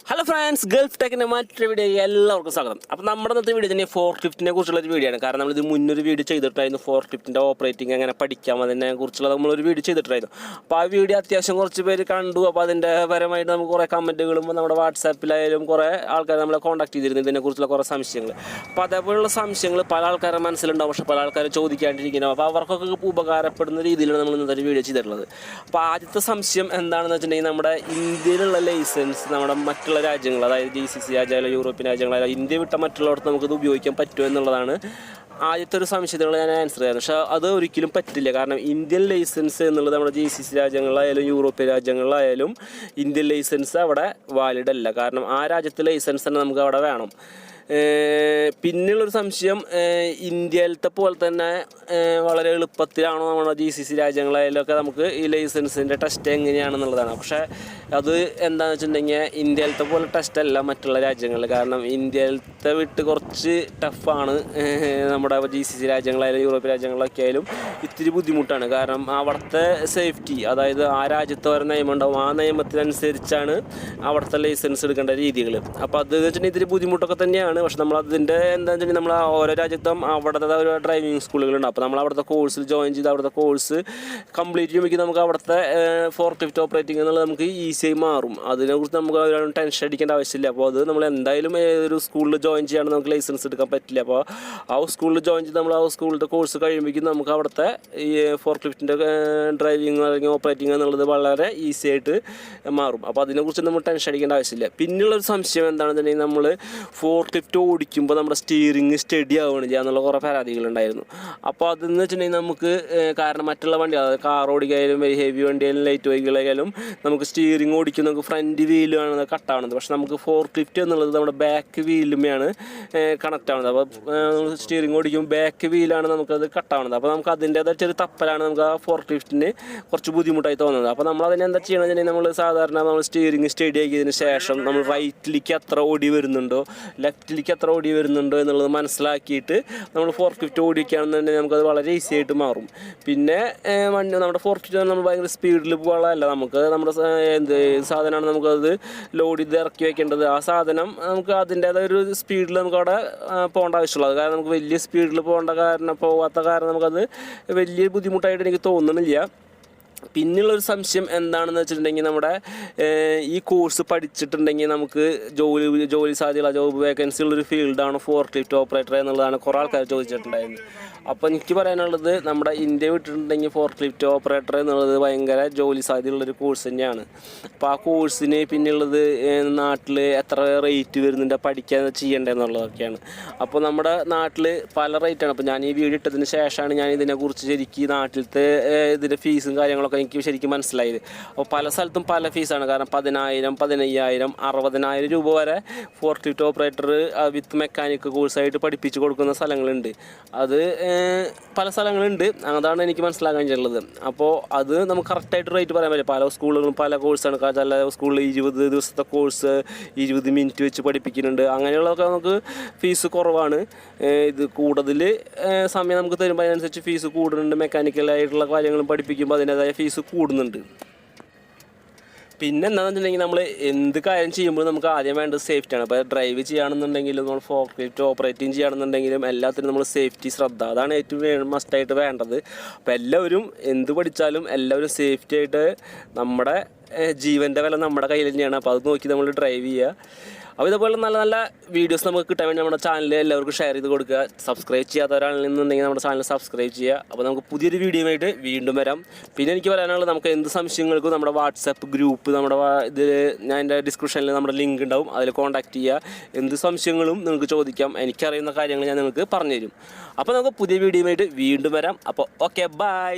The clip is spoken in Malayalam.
Hello friends, Gulf Tech in a match video. എല്ലാവർക്കും സ്വാഗതം. അപ്പോൾ നമ്മുടെ ഇന്നത്തെ വീഡിയോ തന്നെ ഫോർക്ലിഫ്റ്റിനെ കുറിച്ചുള്ള ഒരു വീഡിയോ ആണ്. കാരണം നമ്മൾ ഇത് മുന്നൊരു വീഡിയോ ചെയ്തിട്ടായിരുന്നു ഫോർക്ലിഫ്റ്റിന്റെ ഓപ്പറേറ്റിംഗ് എങ്ങനെ പഠിക്കാം അതിനെ കുറിച്ചുള്ള നമ്മളൊരു വീഡിയോ ചെയ്തിട്ടായിരുന്നു. അപ്പോൾ ആ വീഡിയോ അത്യാവശ്യം കുറച്ച് പേര് കണ്ടു. അപ്പോൾ അതിന്റെ പരമായിട്ട് നമുക്ക് കുറേ കമന്റുകളും നമ്മുടെ വാട്സാപ്പിലായാലും കുറേ ആൾക്കാർ നമ്മളെ കോൺടാക്ട് ചെയ്തിരുന്നു ഇതിനെക്കുറിച്ചുള്ള കുറേ സംശയങ്ങൾ. അപ്പോൾ അതേപോലുള്ള സംശയങ്ങൾ പല ആൾക്കാരുടെ മനസ്സിലുണ്ടാവും, പക്ഷേ പല ആൾക്കാർ ചോദിക്കാണ്ടിരിക്കുന്നു. അപ്പോൾ അവർക്കൊക്കെ ഉപകാരപ്പെടുന്ന രീതിയിലാണ് നമ്മൾ ഇന്നത്തെ വീഡിയോ ചെയ്തിട്ടുള്ളത്. അപ്പോൾ ആദ്യത്തെ സംശയം എന്താണെന്ന് വെച്ചിട്ടുണ്ടെങ്കിൽ നമ്മുടെ ഇന്ത്യയിലുള്ള ലൈസൻസ് നമ്മുടെ മറ്റുള്ള രാജ്യങ്ങൾ, അതായത് GCC രാജ്യങ്ങളോ യൂറോപ്യൻ രാജ്യങ്ങളോ ഇന്ത്യ വിട്ട മറ്റുള്ളവർക്ക് നമുക്കിത് ഉപയോഗിക്കാൻ പറ്റുമോ എന്നുള്ളതാണ് ആദ്യത്തെ ഒരു സംശയത്തിനുള്ള ഞാൻ ആൻസർ ചെയ്യാറ്. പക്ഷേ അത് ഒരിക്കലും പറ്റില്ല. കാരണം ഇന്ത്യൻ ലൈസൻസ് എന്നുള്ളത് നമ്മുടെ GCC രാജ്യങ്ങളിലായാലും യൂറോപ്യൻ രാജ്യങ്ങളിലായാലും ഇന്ത്യൻ ലൈസൻസ് അവിടെ വാലിഡ് അല്ല. കാരണം ആ രാജ്യത്തെ ലൈസൻസ് തന്നെ നമുക്ക് അവിടെ വേണം. പിന്നെയുള്ളൊരു സംശയം, ഇന്ത്യയിലത്തെ പോലെ തന്നെ വളരെ എളുപ്പത്തിലാണോ നമ്മുടെ GCC രാജ്യങ്ങളായാലൊക്കെ നമുക്ക് ഈ ലൈസൻസിൻ്റെ ടെസ്റ്റ് എങ്ങനെയാണെന്നുള്ളതാണ്. പക്ഷേ അത് എന്താണെന്ന് വെച്ചിട്ടുണ്ടെങ്കിൽ ഇന്ത്യയിലത്തെ പോലെ ടെസ്റ്റ് അല്ല മറ്റുള്ള രാജ്യങ്ങളിൽ. കാരണം ഇന്ത്യയിലത്തെ വിട്ട് കുറച്ച് ടഫാണ്. നമ്മുടെ GCC രാജ്യങ്ങളായാലും യൂറോപ്യൻ രാജ്യങ്ങളിലൊക്കെ ആയാലും ഇത്തിരി ബുദ്ധിമുട്ടാണ്. കാരണം അവിടുത്തെ സേഫ്റ്റി, അതായത് ആ രാജ്യത്ത് ഒരു നിയമം ഉണ്ടാവും, ആ നിയമത്തിനനുസരിച്ചാണ് അവിടുത്തെ ലൈസൻസ് എടുക്കേണ്ട രീതികൾ. അപ്പോൾ അത് വെച്ചിട്ടുണ്ടെങ്കിൽ ഇത്തിരി ബുദ്ധിമുട്ടൊക്കെ തന്നെയാണ്. പക്ഷെ നമ്മളതിൻ്റെ എന്താണെന്ന് വെച്ചിട്ടുണ്ടെങ്കിൽ നമ്മൾ ഓരോ രാജ്യത്തും അവിടുത്തെ ഒരു ഡ്രൈവിംഗ് സ്കൂളുകളുണ്ട്. അപ്പോൾ നമ്മൾ അവിടുത്തെ കോഴ്സിൽ ജോയിൻ ചെയ്ത് അവിടുത്തെ കോഴ്സ് കംപ്ലീറ്റ് ചെയ്യുമ്പോൾ നമുക്ക് അവിടുത്തെ ഫോർക്ലിഫ്റ്റ് ഓപ്പറേറ്റിംഗ് എന്നുള്ളത് നമുക്ക് ഈസിയായി മാറും. അതിനെക്കുറിച്ച് നമുക്ക് ടെൻഷൻ അടിക്കേണ്ട ആവശ്യമില്ല. അപ്പോൾ അത് നമ്മൾ എന്തായാലും ഏതൊരു സ്കൂളിൽ ജോയിൻ ചെയ്യാണ്ട് നമുക്ക് ലൈസൻസ് എടുക്കാൻ പറ്റില്ല. അപ്പോൾ ആ സ്കൂളിൽ ജോയിൻ ചെയ്ത് നമ്മൾ ആ സ്കൂളിൻ്റെ കോഴ്സ് കഴിയുമ്പോഴേക്കും നമുക്ക് അവിടുത്തെ ഈ ഫോർക്ലിഫ്റ്റിൻ്റെ ഡ്രൈവിംഗ് അല്ലെങ്കിൽ ഓപ്പറേറ്റിംഗ് എന്നുള്ളത് വളരെ ഈസി ആയിട്ട് മാറും. അപ്പോൾ അതിനെക്കുറിച്ച് നമ്മൾ ടെൻഷൻ അടിക്കേണ്ട ആവശ്യമില്ല. പിന്നെയുള്ളൊരു സംശയം എന്താണെന്നുണ്ടെങ്കിൽ നമ്മൾ ഫോർക്ലിഫ്റ്റ് ഓടിക്കുമ്പോൾ നമ്മുടെ സ്റ്റിയറിങ് സ്റ്റഡി ആവുകയാണ് എന്നുള്ള കുറേ പരാതികളുണ്ടായിരുന്നു. അപ്പോൾ അതെന്ന് വെച്ചിട്ടുണ്ടെങ്കിൽ നമുക്ക്, കാരണം മറ്റുള്ള വണ്ടി, അതായത് കാർ ഓടിക്കായാലും ഹെവി വണ്ടിയായാലും ലൈറ്റ് വെഹിക്കിളായാലും നമുക്ക് സ്റ്റിയറിങ് ഓടിക്കും, നമുക്ക് ഫ്രണ്ട് വീലുമാണ് കട്ടാവുന്നത്. പക്ഷെ നമുക്ക് ഫോർക്ലിഫ്റ്റ് എന്നുള്ളത് നമ്മുടെ ബാക്ക് വീലുമാണ് കണക്റ്റ് ആവുന്നത്. അപ്പോൾ സ്റ്റിയറിങ് ഓടിക്കുമ്പോൾ ബാക്ക് വീലാണ് നമുക്കത് കട്ടാവുന്നത്. അപ്പോൾ നമുക്ക് അതിൻ്റേതായ ചെറിയ തപ്പലാണ് നമുക്ക് ആ ഫോർക്ലിഫ്റ്റിന് കുറച്ച് ബുദ്ധിമുട്ടായി തോന്നുന്നത്. അപ്പോൾ നമ്മൾ അതിന് എന്താ ചെയ്യണമെന്ന് വെച്ചിട്ടുണ്ടെങ്കിൽ നമ്മൾ സാധാരണ നമ്മൾ സ്റ്റിയറിങ് സ്റ്റഡി ആക്കിയതിന് ശേഷം നമ്മൾ റൈറ്റിലേക്ക് എത്ര ഓടി വരുന്നുണ്ടോ ലെഫ്റ്റിലേക്ക് എത്ര ഓടി വരുന്നുണ്ടോ എന്നുള്ളത് മനസ്സിലാക്കിയിട്ട് നമ്മൾ ഫോർക്ലിഫ്റ്റ് ഓടിക്കുകയാണെന്നുണ്ടെങ്കിൽ നമുക്കത് വളരെ ഈസി ആയിട്ട് മാറും. പിന്നെ വണ്ടി നമ്മുടെ ഫോർക്ലിഫ്റ്റ് നമ്മൾ ഭയങ്കര സ്പീഡിൽ പോകാനല്ല, നമുക്ക് നമ്മുടെ എന്ത് സാധനമാണ് നമുക്കത് ലോഡ് ചെയ്ത് ഇറക്കി വയ്ക്കേണ്ടത്. ആ സാധനം നമുക്ക് അതിൻ്റേതായ ഒരു സ്പീഡിൽ നമുക്കവിടെ പോകേണ്ട ആവശ്യമുള്ളത്. കാരണം നമുക്ക് വലിയ സ്പീഡിൽ പോകാത്ത കാരണം നമുക്കത് വലിയ ബുദ്ധിമുട്ടായിട്ട് എനിക്ക് തോന്നുന്നില്ല. പിന്നെയുള്ളൊരു സംശയം എന്താണെന്ന് വെച്ചിട്ടുണ്ടെങ്കിൽ നമ്മുടെ ഈ കോഴ്സ് പഠിച്ചിട്ടുണ്ടെങ്കിൽ നമുക്ക് ജോലി സാധ്യതയുള്ള ജോബ് വേക്കൻസി ഉള്ളൊരു ഫീൽഡാണ് ഫോർക്ലിഫ്റ്റ് ഓപ്പറേറ്റർ എന്നുള്ളതാണ് കുറേ ആൾക്കാർ ചോദിച്ചിട്ടുണ്ടായിരുന്നു. അപ്പോൾ എനിക്ക് പറയാനുള്ളത്, നമ്മുടെ ഇന്ത്യ വിട്ടിട്ടുണ്ടെങ്കിൽ ഫോർക്ലിഫ്റ്റ് ഓപ്പറേറ്റർ എന്നുള്ളത് ഭയങ്കര ജോലി സാധ്യതയുള്ളൊരു കോഴ്സ് തന്നെയാണ്. അപ്പോൾ ആ കോഴ്സിന് പിന്നെയുള്ളത് നാട്ടിൽ എത്ര റേറ്റ് വരുന്നുണ്ട്, പഠിക്കാൻ ചെയ്യേണ്ടതെന്നുള്ളതൊക്കെയാണ്. അപ്പോൾ നമ്മുടെ നാട്ടിൽ പല റേറ്റാണ്. അപ്പോൾ ഞാൻ ഈ വീഡിയോ ഇട്ടതിന് ശേഷമാണ് ഞാൻ ഇതിനെക്കുറിച്ച് ശരിക്കും നാട്ടിലത്തെ ഇതിൻ്റെ ഫീസും കാര്യങ്ങളൊക്കെ എനിക്ക് ശരിക്കും മനസ്സിലായത്. അപ്പോൾ പല സ്ഥലത്തും പല ഫീസാണ്. കാരണം 10,000, 15,000, 60,000 രൂപ വരെ ഫോർക്ലിഫ്റ്റ് ഓപ്പറേറ്റർ വിത്ത് മെക്കാനിക് കോഴ്സായിട്ട് പഠിപ്പിച്ച് കൊടുക്കുന്ന സ്ഥലങ്ങളുണ്ട്. അത് പല സ്ഥലങ്ങളുണ്ട്. അതാണ് എനിക്ക് മനസ്സിലാക്കാൻ ചെയ്തുള്ളത്. അപ്പോൾ അത് നമുക്ക് കറക്റ്റായിട്ട് റേറ്റ് പറയാൻ പറ്റില്ല. പല സ്കൂളുകളും പല കോഴ്സാണ്. ചില സ്കൂളിൽ 20 ദിവസത്തെ കോഴ്സ് 20 മിനിറ്റ് വെച്ച് പഠിപ്പിക്കുന്നുണ്ട്. അങ്ങനെയുള്ളതൊക്കെ നമുക്ക് ഫീസ് കുറവാണ്. ഇത് കൂടുതൽ സമയം നമുക്ക് തരുമ്പോൾ അതിനനുസരിച്ച് ഫീസ് കൂടുന്നുണ്ട്. മെക്കാനിക്കലായിട്ടുള്ള കാര്യങ്ങളും പഠിപ്പിക്കുമ്പോൾ അതിൻ്റേതായ ഫീസ് കൂടുന്നുണ്ട്. പിന്നെ എന്താണെന്ന് വെച്ചിട്ടുണ്ടെങ്കിൽ നമ്മൾ എന്ത് കാര്യം ചെയ്യുമ്പോഴും നമുക്ക് ആദ്യം വേണ്ടത് സേഫ്റ്റിയാണ്. അപ്പോൾ ഡ്രൈവ് ചെയ്യുകയാണെന്നുണ്ടെങ്കിലും നമ്മൾ ഫോർക്ലിഫ്റ്റ് ഓപ്പറേറ്റിംഗ് ചെയ്യുകയാണെന്നുണ്ടെങ്കിലും എല്ലാത്തിനും നമ്മൾ സേഫ്റ്റി ശ്രദ്ധ, അതാണ് ഏറ്റവും മസ്റ്റായിട്ട് വേണ്ടത്. അപ്പോൾ എല്ലാവരും എന്ത് പഠിച്ചാലും എല്ലാവരും സേഫ്റ്റി ആയിട്ട്, നമ്മുടെ ജീവൻ്റെ വില നമ്മുടെ കയ്യിൽ തന്നെയാണ്. അപ്പോൾ അത് നോക്കി നമ്മൾ ഡ്രൈവ് ചെയ്യുക. അപ്പോൾ ഇതുപോലെ നല്ല നല്ല വീഡിയോസ് നമുക്ക് കിട്ടാൻ വേണ്ടി നമ്മുടെ ചാനൽ എല്ലാവർക്കും ഷെയർ ചെയ്ത് കൊടുക്കുക. സബ്സ്ക്രൈബ് ചെയ്യാത്തവരാണെന്നുണ്ടെങ്കിൽ നമ്മുടെ ചാനൽ സബ്സ്ക്രൈബ് ചെയ്യുക. അപ്പോൾ നമുക്ക് പുതിയൊരു വീഡിയോയുമായിട്ട് വീണ്ടും വരാം. പിന്നെ എനിക്ക് പറയാനുള്ളത്, നമുക്ക് എന്ത് സംശയങ്ങൾക്കും നമ്മുടെ വാട്സപ്പ് ഗ്രൂപ്പ്, നമ്മുടെ ഇതിൽ ഞാൻ എൻ്റെ ഡിസ്ക്രിപ്ഷനിൽ നമ്മുടെ ലിങ്ക് ഉണ്ടാവും, അതിൽ കോൺടാക്ട് ചെയ്യുക. എന്ത് സംശയങ്ങളും നിങ്ങൾക്ക് ചോദിക്കാം. എനിക്കറിയുന്ന കാര്യങ്ങൾ ഞാൻ നിങ്ങൾക്ക് പറഞ്ഞുതരും. അപ്പോൾ നമുക്ക് പുതിയ വീഡിയോയുമായിട്ട് വീണ്ടും വരാം. അപ്പോൾ ഓക്കെ, ബൈ.